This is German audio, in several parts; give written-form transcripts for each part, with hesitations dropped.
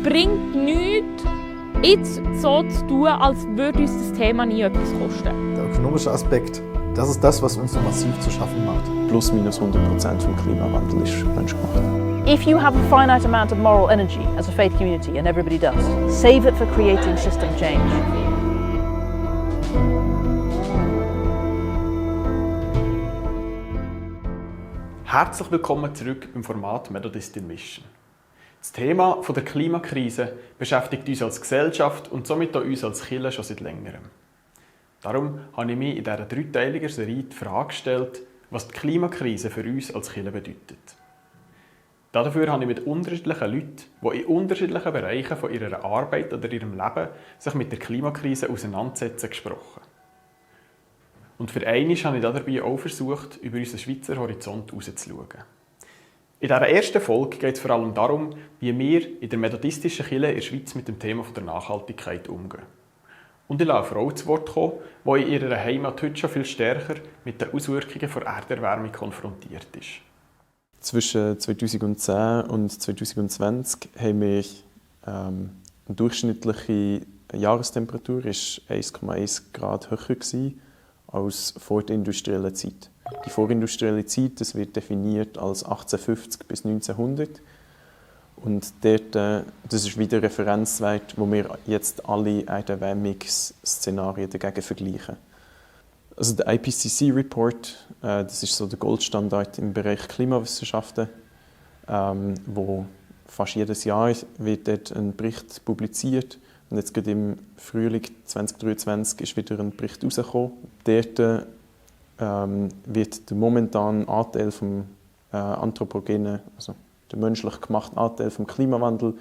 bringt nichts, jetzt so zu tun, als würde uns das Thema nie etwas kosten. Der ökonomische Aspekt, das ist das, was uns so massiv zu schaffen macht. Plus minus 100% vom Klimawandel ist menschgemacht. If you have a finite amount of moral energy as a faith community, and everybody does, save it for creating system change. Herzlich willkommen zurück im Format Methodist in Mission. Das Thema der Klimakrise beschäftigt uns als Gesellschaft und somit auch uns als Kirche schon seit längerem. Darum habe ich mich in dieser dreiteiligen Serie die Frage gestellt, was die Klimakrise für uns als Kirche bedeutet. Dafür habe ich mit unterschiedlichen Leuten, die in unterschiedlichen Bereichen von ihrer Arbeit oder ihrem Leben sich mit der Klimakrise auseinandersetzen, gesprochen. Und für einmal habe ich dabei auch versucht, über unseren Schweizer Horizont herauszuschauen. In dieser ersten Folge geht es vor allem darum, wie wir in der methodistischen Kirche in der Schweiz mit dem Thema der Nachhaltigkeit umgehen. Und ich lasse eine Frau zu Wort kommen, die in ihrer Heimat heute schon viel stärker mit den Auswirkungen der Erderwärmung konfrontiert ist. Zwischen 2010 und 2020 haben wir eine durchschnittliche Jahrestemperatur ist 1,1 Grad höher gewesen als vor der industriellen Zeit. Die vorindustrielle Zeit, das wird definiert als 1850 bis 1900. Und dort, das ist wieder ein Referenzwert, wo wir jetzt alle Erderwärmungsszenarien dagegen vergleichen. Also der IPCC-Report, das ist so der Goldstandard im Bereich Klimawissenschaften, wo fast jedes Jahr wird dort ein Bericht publiziert. Und jetzt gerade im Frühling 2023 ist wieder ein Bericht herausgekommen. Dort wird der momentane Anteil vom anthropogenen, also der menschlich gemachte Anteil vom Klimawandel,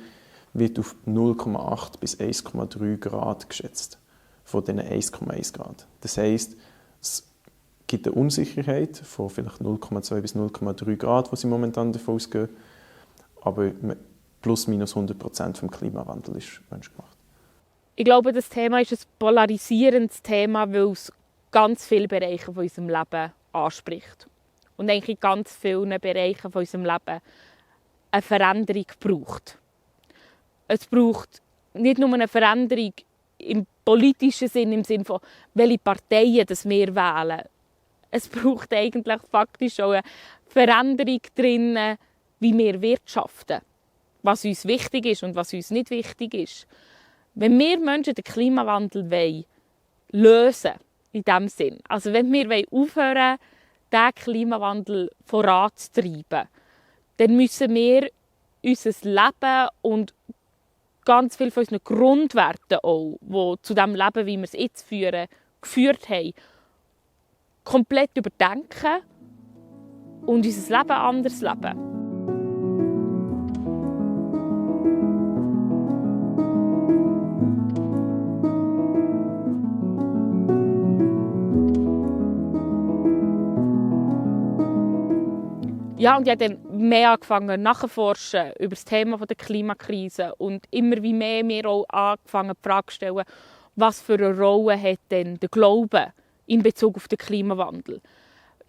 wird auf 0,8 bis 1,3 Grad geschätzt, von diesen 1,1 Grad. Das heisst, es gibt eine Unsicherheit von vielleicht 0,2 bis 0,3 Grad, wo sie momentan davon ausgehen, aber plus minus 100% vom Klimawandel ist menschgemacht. Ich glaube, das Thema ist ein polarisierendes Thema, weil es ganz viele Bereiche von unserem Leben anspricht. Und eigentlich in ganz vielen Bereichen von unserem Leben eine Veränderung braucht. Es braucht nicht nur eine Veränderung im politischen Sinn, im Sinne von, welche Parteien das wir wählen. Es braucht eigentlich faktisch auch eine Veränderung drin, wie wir wirtschaften. Was uns wichtig ist und was uns nicht wichtig ist. Wenn wir Menschen den Klimawandel lösen wollen, in diesem Sinn, also wenn wir aufhören, diesen Klimawandel voranzutreiben, dann müssen wir unser Leben und ganz viele von unseren Grundwerten auch, die zu dem Leben, wie wir es jetzt führen, geführt haben, komplett überdenken und unser Leben anders leben. Ja, und ich habe dann mehr angefangen nachzuforschen über das Thema der Klimakrise und immer wie mehr mir auch angefangen die Frage zu stellen, was für eine Rolle hat denn der Glaube in Bezug auf den Klimawandel?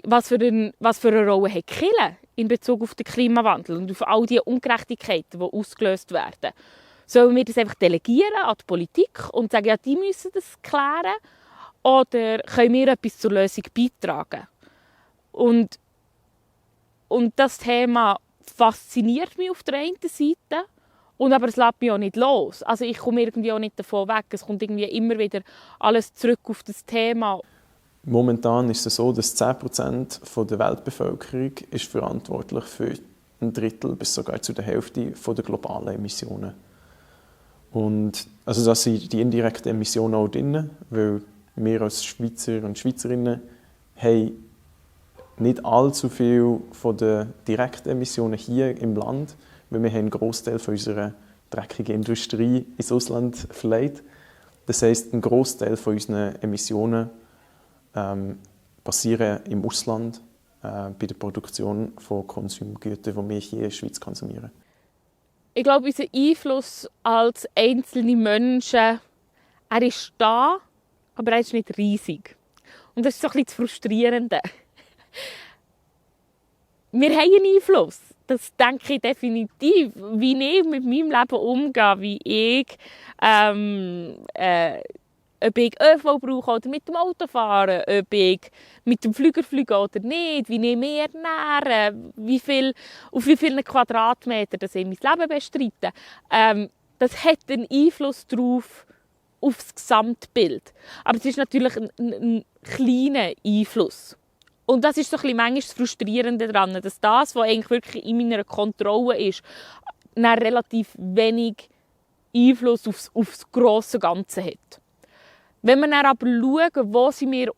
Was für eine Rolle hat die Kirche in Bezug auf den Klimawandel und auf all die Ungerechtigkeiten, die ausgelöst werden? Sollen wir das einfach delegieren an die Politik und sagen, ja, die müssen das klären? Oder können wir etwas zur Lösung beitragen? Und das Thema fasziniert mich auf der einen Seite, und aber es lässt mich auch nicht los. Also ich komme irgendwie auch nicht davon weg. Es kommt irgendwie immer wieder alles zurück auf das Thema. Momentan ist es so, dass 10% der Weltbevölkerung ist verantwortlich für ein Drittel bis sogar zu der Hälfte der globalen Emissionen. Und also da sind die indirekten Emissionen auch drin, weil wir als Schweizer und Schweizerinnen haben nicht allzu viel von den direkten Emissionen hier im Land, weil wir haben einen Großteil von unserer dreckigen Industrie ins Ausland verlegt. Das heisst, ein Großteil von unseren Emissionen passieren im Ausland bei der Produktion von Konsumgütern, die wir hier in der Schweiz konsumieren. Ich glaube, unser Einfluss als einzelne Menschen, er ist da, aber er ist nicht riesig. Und das ist so ein bisschen das Frustrierende. Wir haben einen Einfluss. das denke ich definitiv. Wie ich mit meinem Leben umgehe, wie ich ob ich ÖV brauche oder mit dem Auto fahre, ob ich mit dem Flieger fliege oder nicht, wie ich mich ernähre, auf wie vielen Quadratmetern ich mein Leben bestreite. Das hat einen Einfluss darauf, auf das Gesamtbild. Aber es ist natürlich ein kleiner Einfluss. Und das ist so ein bisschen manchmal das Frustrierende daran, dass das, was eigentlich wirklich in meiner Kontrolle ist, dann relativ wenig Einfluss aufs grosse Ganze hat. Wenn wir dann aber schauen, wo sind wir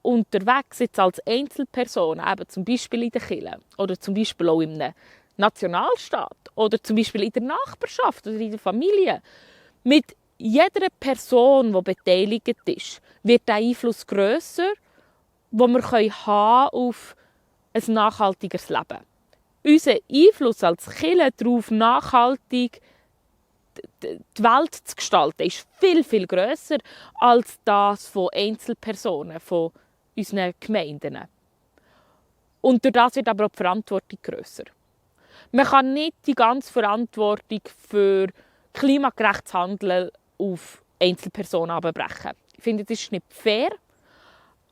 unterwegs jetzt als Einzelperson, eben zum Beispiel in der Kirche oder zum Beispiel auch in einem Nationalstaat oder zum Beispiel in der Nachbarschaft oder in der Familie, mit jeder Person, die beteiligt ist, wird der Einfluss grösser, den wir haben auf ein nachhaltigeres Leben. Unser Einfluss als Kirche darauf, nachhaltig die Welt zu gestalten, ist viel, viel grösser als das von Einzelpersonen, von unseren Gemeinden. Und durch das wird aber auch die Verantwortung grösser. Man kann nicht die ganze Verantwortung für klimagerechtes Handeln auf Einzelpersonen abbrechen. Ich finde, das ist nicht fair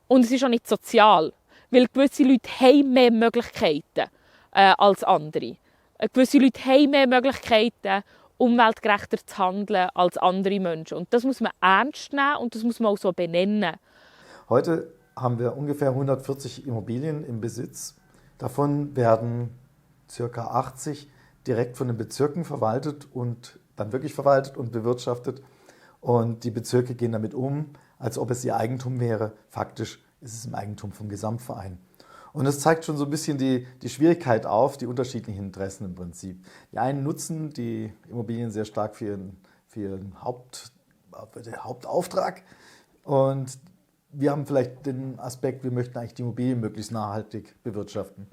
und es ist auch nicht sozial, weil gewisse Leute haben mehr Möglichkeiten als andere. Gewisse Leute haben mehr Möglichkeiten, umweltgerechter zu handeln als andere Menschen. Und das muss man ernst nehmen und das muss man auch so benennen. Heute haben wir ungefähr 140 Immobilien im Besitz. Davon werden ca. 80 direkt von den Bezirken verwaltet und dann wirklich verwaltet und bewirtschaftet. Und die Bezirke gehen damit um, als ob es ihr Eigentum wäre. Faktisch ist es im Eigentum vom Gesamtverein. Und das zeigt schon so ein bisschen die Schwierigkeit auf, die unterschiedlichen Interessen im Prinzip. Die einen nutzen die Immobilien sehr stark für ihren Hauptauftrag. Und wir haben vielleicht den Aspekt, wir möchten eigentlich die Immobilien möglichst nachhaltig bewirtschaften.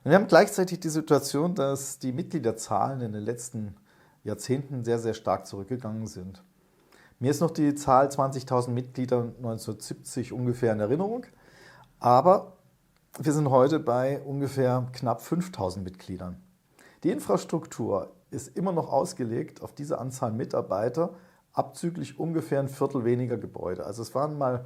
Und wir haben gleichzeitig die Situation, dass die Mitgliederzahlen in den letzten Jahrzehnten sehr, sehr stark zurückgegangen sind. Mir ist noch die Zahl 20.000 Mitglieder 1970 ungefähr in Erinnerung, aber wir sind heute bei ungefähr knapp 5.000 Mitgliedern. Die Infrastruktur ist immer noch ausgelegt auf diese Anzahl Mitarbeiter, abzüglich ungefähr ein Viertel weniger Gebäude. Also es waren mal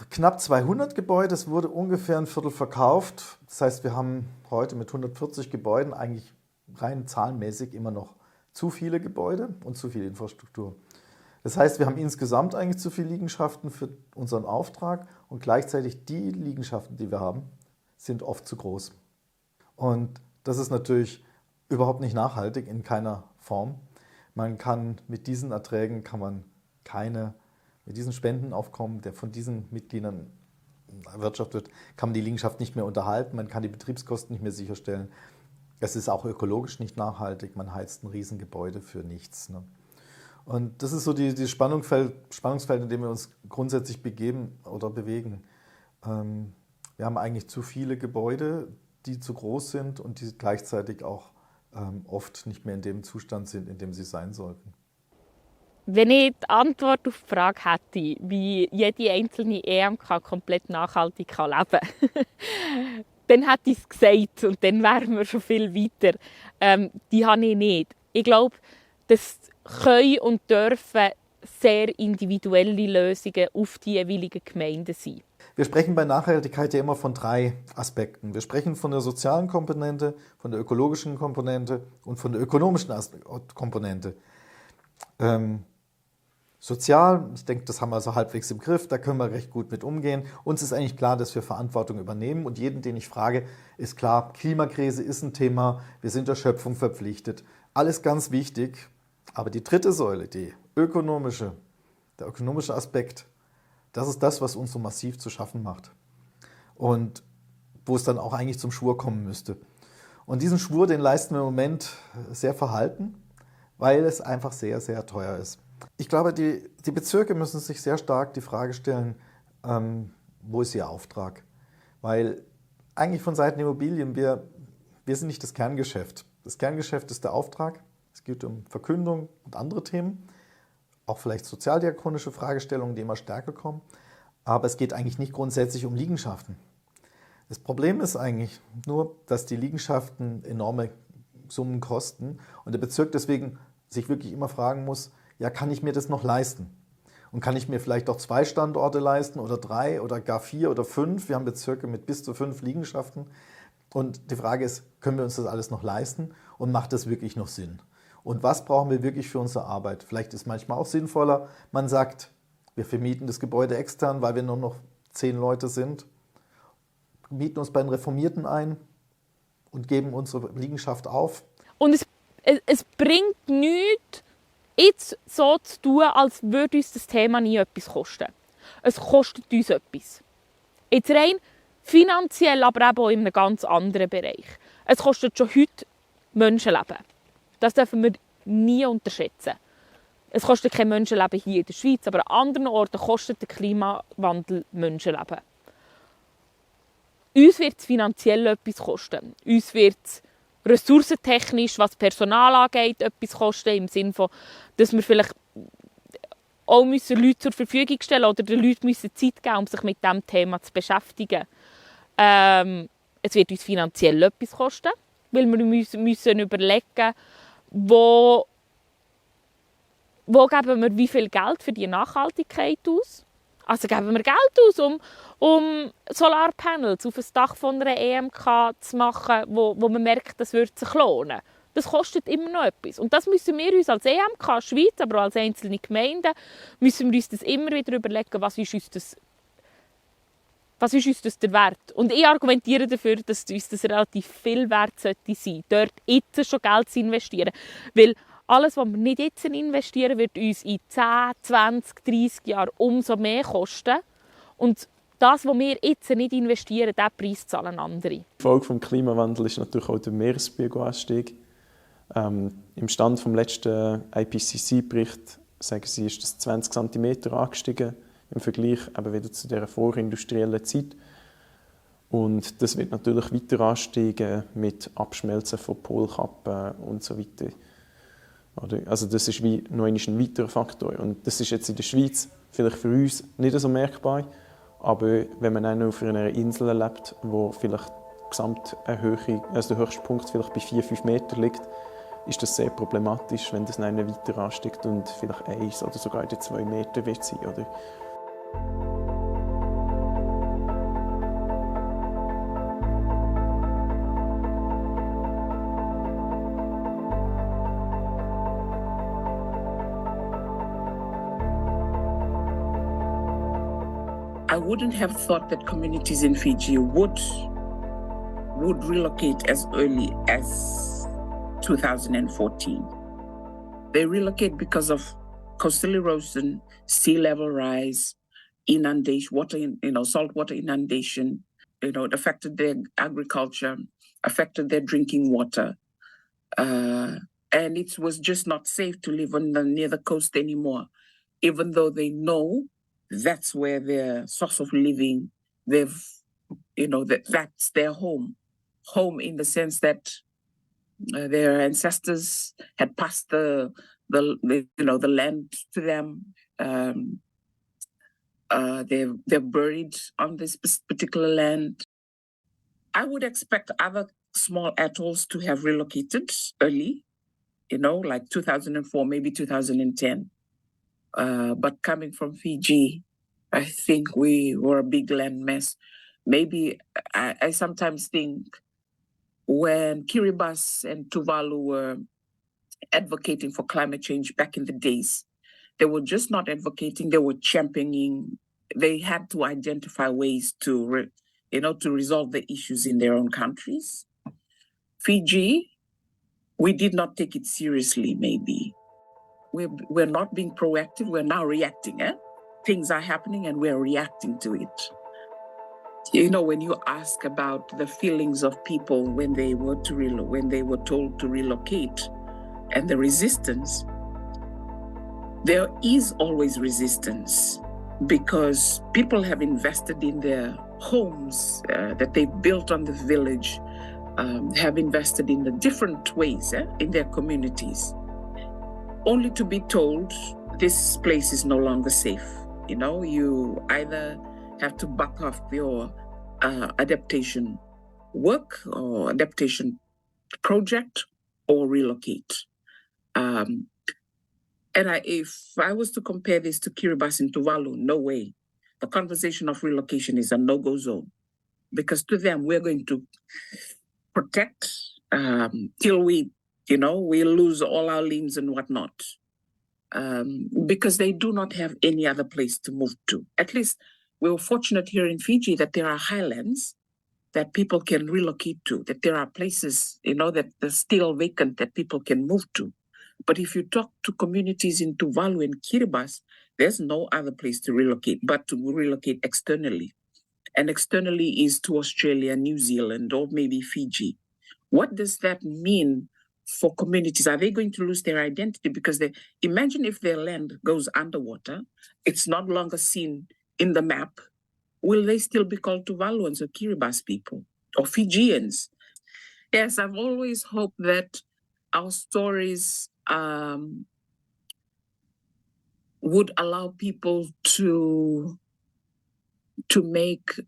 knapp 200 Gebäude, es wurde ungefähr ein Viertel verkauft. Das heißt, wir haben heute mit 140 Gebäuden eigentlich rein zahlenmäßig immer noch zu viele Gebäude und zu viel Infrastruktur. Das heißt, wir haben insgesamt eigentlich zu viele Liegenschaften für unseren Auftrag und gleichzeitig die Liegenschaften, die wir haben, sind oft zu groß. Und das ist natürlich überhaupt nicht nachhaltig in keiner Form. Man kann mit diesen Erträgen mit diesen Spendenaufkommen, der von diesen Mitgliedern erwirtschaftet wird, kann man die Liegenschaft nicht mehr unterhalten, man kann die Betriebskosten nicht mehr sicherstellen. Es ist auch ökologisch nicht nachhaltig, man heizt ein Riesengebäude für nichts. Ne? Und das ist so die Spannungsfeld, in dem wir uns grundsätzlich begeben oder bewegen. Wir haben eigentlich zu viele Gebäude, die zu groß sind und die gleichzeitig auch oft nicht mehr in dem Zustand sind, in dem sie sein sollten. Wenn ich die Antwort auf die Frage hätte, wie jede einzelne EMK komplett nachhaltig leben kann, dann hätte ich es gesagt und dann wären wir schon viel weiter. Die habe ich nicht. Ich glaube, das können und dürfen sehr individuelle Lösungen auf die jeweiligen Gemeinden sein. Wir sprechen bei Nachhaltigkeit ja immer von 3 Aspekten. Wir sprechen von der sozialen Komponente, von der ökologischen Komponente und von der ökonomischen Komponente. Sozial, ich denke, das haben wir so halbwegs im Griff, da können wir recht gut mit umgehen. Uns ist eigentlich klar, dass wir Verantwortung übernehmen und jeden, den ich frage, ist klar, Klimakrise ist ein Thema, wir sind der Schöpfung verpflichtet. Alles ganz wichtig, aber die 3. Säule, der ökonomische Aspekt, das ist das, was uns so massiv zu schaffen macht und wo es dann auch eigentlich zum Schwur kommen müsste. Und diesen Schwur, den leisten wir im Moment sehr verhalten, weil es einfach sehr, sehr teuer ist. Ich glaube, die Bezirke müssen sich sehr stark die Frage stellen, wo ist ihr Auftrag? Weil eigentlich von Seiten der Immobilien, wir sind nicht das Kerngeschäft. Das Kerngeschäft ist der Auftrag. Es geht um Verkündung und andere Themen, auch vielleicht sozialdiakonische Fragestellungen, die immer stärker kommen. Aber es geht eigentlich nicht grundsätzlich um Liegenschaften. Das Problem ist eigentlich nur, dass die Liegenschaften enorme Summen kosten und der Bezirk deswegen sich wirklich immer fragen muss, ja, kann ich mir das noch leisten? Und kann ich mir vielleicht auch 2 Standorte leisten oder 3 oder gar 4 oder 5? Wir haben Bezirke mit bis zu 5 Liegenschaften. Und die Frage ist, können wir uns das alles noch leisten und macht das wirklich noch Sinn? Und was brauchen wir wirklich für unsere Arbeit? Vielleicht ist manchmal auch sinnvoller, man sagt, wir vermieten das Gebäude extern, weil wir nur noch 10 Leute sind, mieten uns bei den Reformierten ein und geben unsere Liegenschaft auf. Und es bringt nichts, jetzt so zu tun, als würde uns das Thema nie etwas kosten. Es kostet uns etwas. Jetzt rein finanziell, aber eben auch in einem ganz anderen Bereich. Es kostet schon heute Menschenleben. Das dürfen wir nie unterschätzen. Es kostet kein Menschenleben hier in der Schweiz, aber an anderen Orten kostet der Klimawandel Menschenleben. Uns wird es finanziell etwas kosten. Uns wird es ressourcentechnisch, was Personal angeht, etwas kosten. Im Sinne von, dass wir vielleicht auch Leute zur Verfügung stellen oder den Leuten Zeit geben, um sich mit diesem Thema zu beschäftigen. Es wird uns finanziell etwas kosten, weil wir müssen überlegen, wo geben wir wie viel Geld für die Nachhaltigkeit aus. Also geben wir Geld aus, um Solarpanels auf das Dach von einer EMK zu machen, wo man merkt, das wird sich lohnen. Das kostet immer noch etwas. Und das müssen wir uns als EMK Schweiz, aber auch als einzelne Gemeinden, müssen wir uns das immer wieder überlegen, was ist uns das der Wert. Und ich argumentiere dafür, dass uns das relativ viel wert sollte sein, dort jetzt schon Geld zu investieren. Weil alles, was wir nicht jetzt investieren, wird uns in 10, 20, 30 Jahren umso mehr kosten. Und das, was wir jetzt nicht investieren, diesen Preis zahlen andere. Die Folge des Klimawandels ist natürlich auch der Meeresspiegelanstieg. Im Stand vom letzten IPCC-Bericht sagen sie, ist das 20 cm angestiegen im Vergleich eben wieder zu der vorindustriellen Zeit. Und das wird natürlich weiter ansteigen mit Abschmelzen von Polkappen und so weiter. Also das ist wie noch ein weiterer Faktor. Und das ist jetzt in der Schweiz vielleicht für uns nicht so merkbar, aber wenn man auch noch auf einer Insel lebt, wo vielleicht Gesamterhöhung, also der höchste Punkt vielleicht bei 4-5 Meter liegt, ist das sehr problematisch, wenn das dann weiter ansteigt und vielleicht 1 oder sogar 2 Meter wird sein, oder? I wouldn't have thought that communities in Fiji would relocate as early as 2014. They relocate because of coastal erosion, sea level rise, inundation, saltwater inundation. It affected their agriculture, affected their drinking water, and it was just not safe to live near the coast anymore, even though they know that's where their source of living, that's their home in the sense that their ancestors had passed the land to them. They're buried on this particular land. I would expect other small atolls to have relocated early, like 2004, maybe 2010. But coming from Fiji, I think we were a big landmass. Maybe I sometimes think when Kiribati and Tuvalu were advocating for climate change back in the days, they were just not advocating, they were championing. They had to identify ways to resolve the issues in their own countries. Fiji, we did not take it seriously, maybe. We're not being proactive, we're now reacting. Things are happening and we're reacting to it. When you ask about the feelings of people when they were told to relocate and the resistance, there is always resistance because people have invested in their homes that they built on the village, have invested in the different ways in their communities, only to be told this place is no longer safe. You either have to back off your adaptation work or adaptation project or relocate. And if I was to compare this to Kiribati and Tuvalu, no way. The conversation of relocation is a no-go zone, because to them, we're going to protect till we lose all our limbs and whatnot, because they do not have any other place to move to. At least we were fortunate here in Fiji that there are highlands that people can relocate to, that there are places, that are still vacant that people can move to. But if you talk to communities in Tuvalu and Kiribati, there's no other place to relocate but to relocate externally. And externally is to Australia, New Zealand, or maybe Fiji. What does that mean for communities? Are they going to lose their identity? Because imagine if their land goes underwater, it's not longer seen in the map. Will they still be called Tuvaluans or Kiribati people or Fijians? Yes, I've always hoped that our stories would allow people to make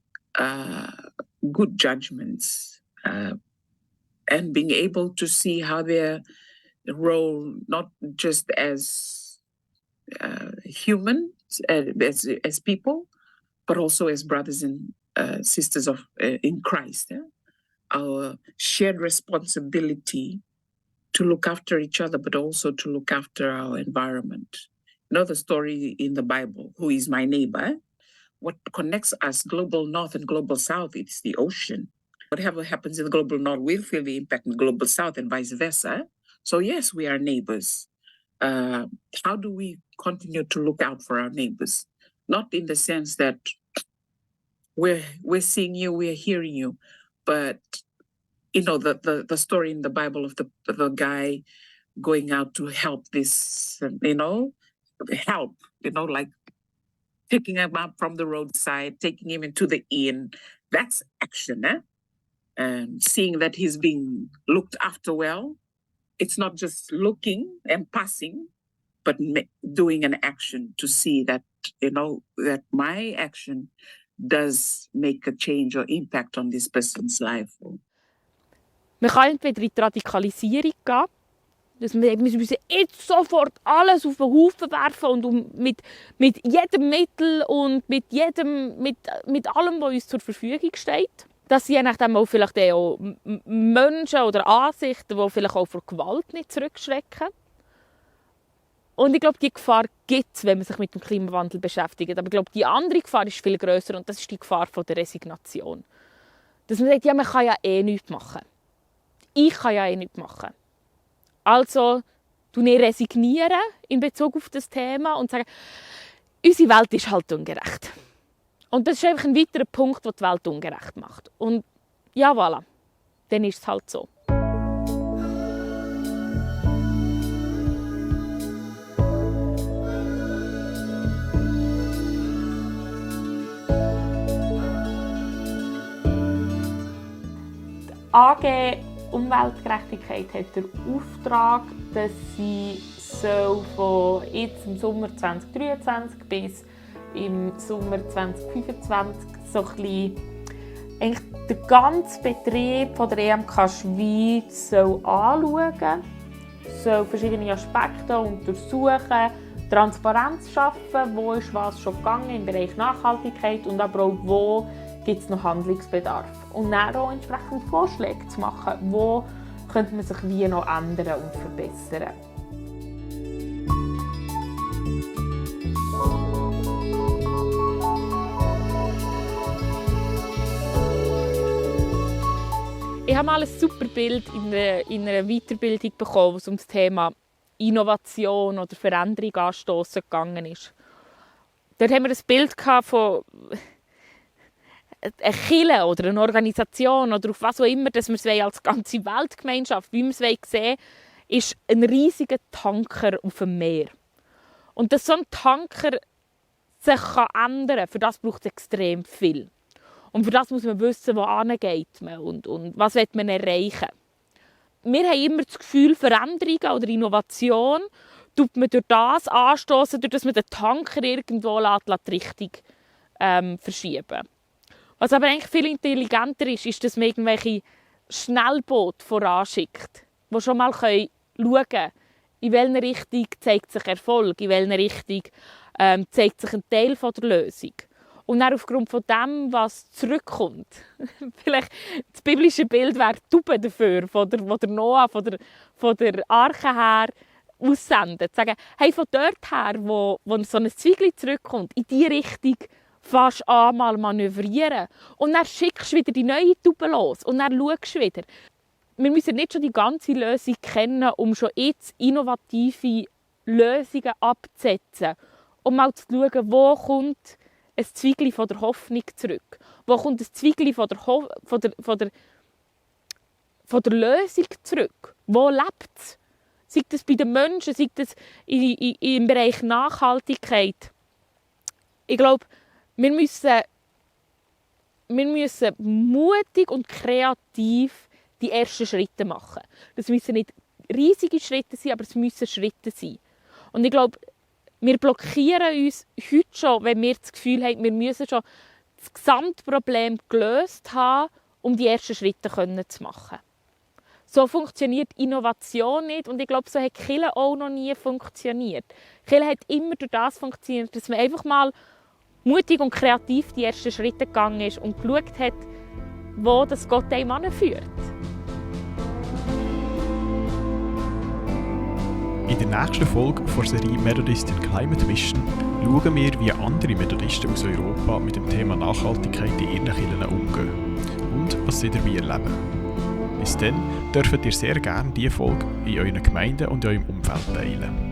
good judgments and being able to see how their role, not just as humans, as people, but also as brothers and sisters in Christ. Our shared responsibility to look after each other, but also to look after our environment. The story in the Bible, who is my neighbor? What connects us, global north and global south, it's the ocean. Whatever happens in the global north will feel the impact in the global south and vice versa. So yes, we are neighbors. How do we continue to look out for our neighbors? Not in the sense that we're seeing you, we're hearing you, but the story in the Bible of the guy going out to help this, like picking him up from the roadside, taking him into the inn. That's action, And seeing that he's being looked after well. It's not just looking and passing, but doing an action to see that, that my action does make a change or impact on this person's life. Man kann entweder in die Radikalisierung gehen, dass wir müssen jetzt sofort alles auf den Haufen werfen und mit jedem Mittel und mit allem, was uns zur Verfügung steht. Dass je nachdem auch vielleicht auch Menschen oder Ansichten, die vielleicht auch vor Gewalt nicht zurückschrecken. Und ich glaube, die Gefahr gibt es, wenn man sich mit dem Klimawandel beschäftigt. Aber ich glaube, die andere Gefahr ist viel grösser und das ist die Gefahr von der Resignation. Dass man sagt, ja, man kann ja eh nichts machen. Ich kann ja eh nichts machen. Also resignieren in Bezug auf das Thema und sagen, unsere Welt ist halt ungerecht. Und das ist einfach ein weiterer Punkt, der die Welt ungerecht macht. Und ja, voilà, dann ist es halt so. Die AG Umweltgerechtigkeit hat den Auftrag, dass sie von jetzt im Sommer 2023 bis im Sommer 2025 so ein bisschen den ganzen Betrieb von der EMK Schweiz anschauen, soll verschiedene Aspekte untersuchen, Transparenz schaffen, wo ist was schon gegangen im Bereich Nachhaltigkeit und aber auch wo gibt es noch Handlungsbedarf. Und dann auch entsprechend Vorschläge zu machen, wo könnte man sich wie noch ändern und verbessern. Ich habe mal ein super Bild in einer Weiterbildung bekommen, wo es um das Thema Innovation oder Veränderung anstoßen gegangen ist. Dort haben wir ein Bild von eine Kirche oder eine Organisation oder auf was auch immer, dass wir es als ganze Weltgemeinschaft, wie wir es sehen wollen, ist ein riesiger Tanker auf dem Meer. Und dass so ein Tanker sich ändern kann, für das braucht es extrem viel. Und für das muss man wissen, wohin geht man und was will man erreichen. Wir haben immer das Gefühl, Veränderungen oder Innovation tut man durch das anstoßen, durch das man den Tanker irgendwo die Richtung verschieben. Was aber eigentlich viel intelligenter ist, dass man irgendwelche Schnellboote voranschickt, die schon mal schauen können, in welcher Richtung zeigt sich Erfolg, in welcher Richtung zeigt sich ein Teil von der Lösung. Und dann aufgrund von dem, was zurückkommt, vielleicht das biblische Bild wäre die Taube dafür, wo der Noah von der Arche her aussendet. Sagen, hey, von dort her, wo so ein Zweigli zurückkommt, in diese Richtung fast einmal manövrieren. Und dann schickst du wieder die neue Taube los und dann schaust du wieder. Wir müssen nicht schon die ganze Lösung kennen, um schon jetzt innovative Lösungen abzusetzen. Um mal zu schauen, wo kommt ein Zweigli von der Hoffnung zurück. Wo kommt ein Zweigli von der Lösung zurück? Wo lebt es? Sei das bei den Menschen, sei das im Bereich Nachhaltigkeit. Ich glaube, wir müssen mutig und kreativ die ersten Schritte machen. Das müssen nicht riesige Schritte sein, aber es müssen Schritte sein. Und ich glaube, wir blockieren uns heute schon, wenn wir das Gefühl haben, wir müssen schon das Gesamtproblem gelöst haben, um die ersten Schritte zu machen. So funktioniert Innovation nicht und ich glaube, so hat Kirche auch noch nie funktioniert. Kirche hat immer durch das funktioniert, dass man einfach mal mutig und kreativ die ersten Schritte gegangen ist und geschaut hat, wo das Gott einem anführt. In der nächsten Folge der Serie Methodist in Climate Mission schauen wir, wie andere Methodisten aus Europa mit dem Thema Nachhaltigkeit in ihren Kirchen umgehen und was sie dabei erleben. Bis dann dürft ihr sehr gerne diese Folge in euren Gemeinden und in eurem Umfeld teilen.